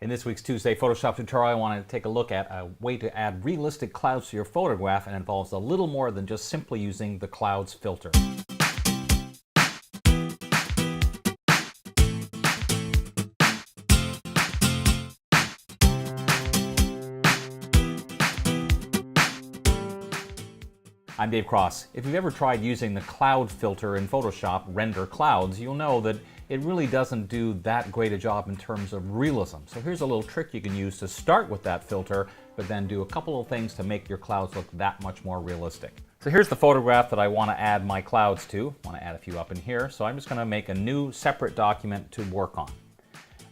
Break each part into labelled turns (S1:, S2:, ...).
S1: In this week's Tuesday Photoshop tutorial, I want to take a look at a way to add realistic clouds to your photograph, and it involves a little more than just simply using the clouds filter. I'm Dave Cross. If you've ever tried using the cloud filter in Photoshop, Render Clouds, you'll know that it really doesn't do that great a job in terms of realism. So here's a little trick you can use to start with that filter, but then do a couple of things to make your clouds look that much more realistic. So here's the photograph that I want to add my clouds to. I want to add a few up in here. So I'm just going to make a new separate document to work on.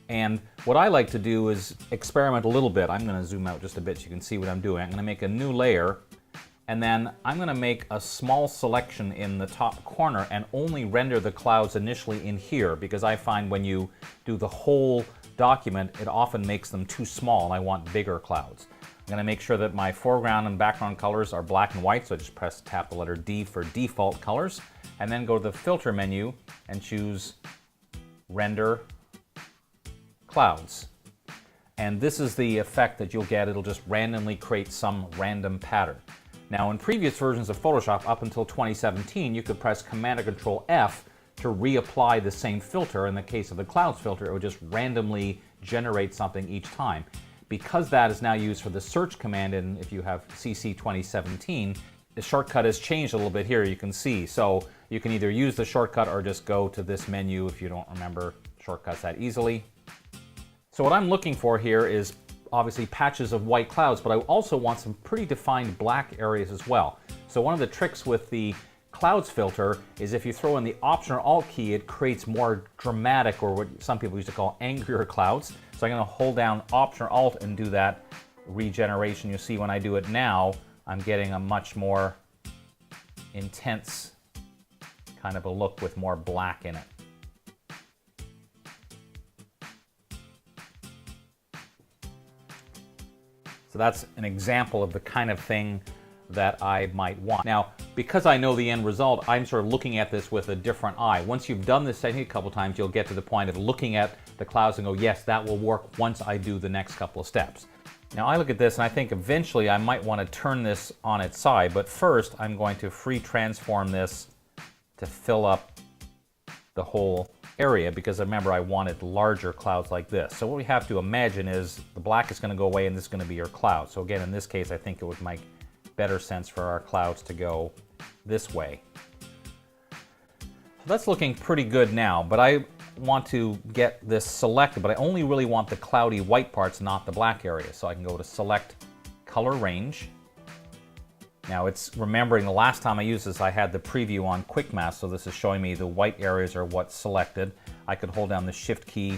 S1: And what I like to do is experiment a little bit. I'm going to zoom out just a bit so you can see what I'm doing. I'm going to make a new layer. And then I'm going to make a small selection in the top corner and only render the clouds initially in here, because I find when you do the whole document, it often makes them too small and I want bigger clouds. I'm going to make sure that my foreground and background colors are black and white, so I just tap the letter D for default colors, and then go to the filter menu and choose Render Clouds. And this is the effect that you'll get. It'll just randomly create some random pattern. Now, in previous versions of Photoshop, up until 2017, you could press Command or Control F to reapply the same filter. In the case of the clouds filter, it would just randomly generate something each time. Because that is now used for the search command, and if you have CC 2017, the shortcut has changed a little bit here, you can see. So you can either use the shortcut or just go to this menu if you don't remember shortcuts that easily. So what I'm looking for here is obviously patches of white clouds, but I also want some pretty defined black areas as well. So one of the tricks with the clouds filter is if you throw in the Option or Alt key, it creates more dramatic, or what some people used to call angrier clouds. So I'm going to hold down Option or Alt and do that regeneration. You see when I do it now, I'm getting a much more intense kind of a look with more black in it. So that's an example of the kind of thing that I might want. Now, because I know the end result, I'm sort of looking at this with a different eye. Once you've done this technique a couple times, you'll get to the point of looking at the clouds and go, yes, that will work once I do the next couple of steps. Now, I look at this and I think eventually I might want to turn this on its side, but first I'm going to free transform this to fill up the whole area, because remember I wanted larger clouds like this. So what we have to imagine is the black is going to go away and this is going to be your cloud. So again, in this case, I think it would make better sense for our clouds to go this way. So that's looking pretty good now, but I want to get this selected, but I only really want the cloudy white parts, not the black area. So I can go to Select Color Range. Now it's remembering the last time I used this, I had the preview on Quick Mask, so this is showing me the white areas are what's selected. I could hold down the Shift key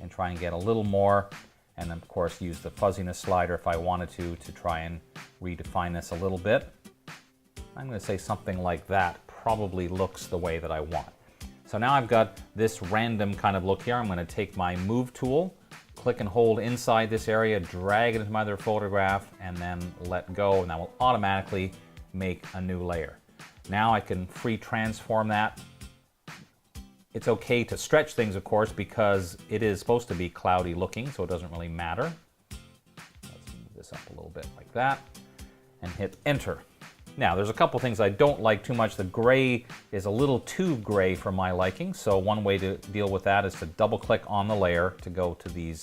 S1: and try and get a little more, and then of course use the fuzziness slider if I wanted to try and redefine this a little bit. I'm going to say something like that probably looks the way that I want. So now I've got this random kind of look here. I'm going to take my Move tool, click and hold inside this area, drag it into my other photograph, and then let go, and that will automatically make a new layer. Now I can free transform that. It's okay to stretch things, of course, because it is supposed to be cloudy looking, so it doesn't really matter. Let's move this up a little bit like that, and hit Enter. Now, there's a couple things I don't like too much. The gray is a little too gray for my liking, so one way to deal with that is to double-click on the layer to go to the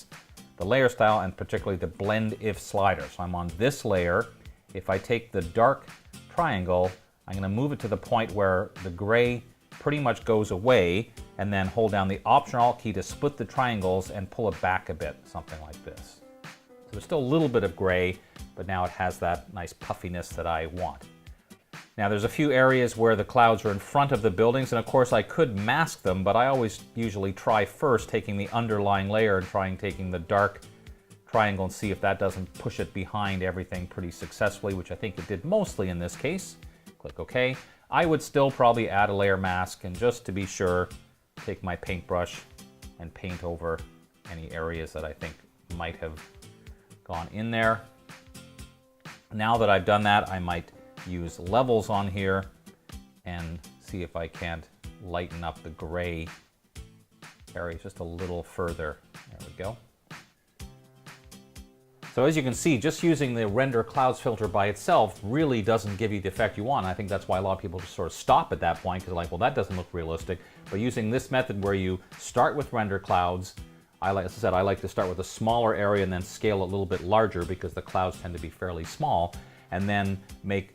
S1: layer style, and particularly the Blend If slider. So I'm on this layer. If I take the dark triangle, I'm going to move it to the point where the gray pretty much goes away, and then hold down the Option or Alt key to split the triangles and pull it back a bit, something like this. So there's still a little bit of gray, but now it has that nice puffiness that I want. Now there's a few areas where the clouds are in front of the buildings, and of course I could mask them, but I always usually try first taking the underlying layer and trying taking the dark triangle and see if that doesn't push it behind everything pretty successfully, which I think it did mostly in this case. Click OK. I would still probably add a layer mask, and just to be sure, take my paintbrush and paint over any areas that I think might have gone in there. Now that I've done that, I might use levels on here and see if I can't lighten up the gray areas just a little further. There we go. So as you can see, just using the render clouds filter by itself really doesn't give you the effect you want. I think that's why a lot of people just sort of stop at that point, because they're like, well, that doesn't look realistic. But using this method where you start with render clouds, as I said, I like to start with a smaller area and then scale a little bit larger because the clouds tend to be fairly small, and then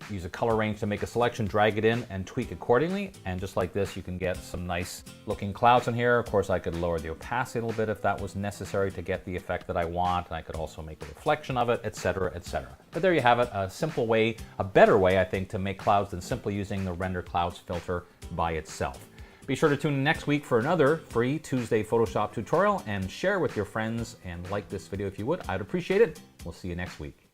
S1: use a color range to make a selection, drag it in, and tweak accordingly. And just like this, you can get some nice looking clouds in here. Of course, I could lower the opacity a little bit if that was necessary to get the effect that I want, and I could also make a reflection of it, etc., etc. But there you have it, a simple way, a better way, I think, to make clouds than simply using the render clouds filter by itself. Be sure to tune in next week for another free Tuesday Photoshop tutorial, and share with your friends, and like this video if you would. I'd appreciate it. We'll see you next week.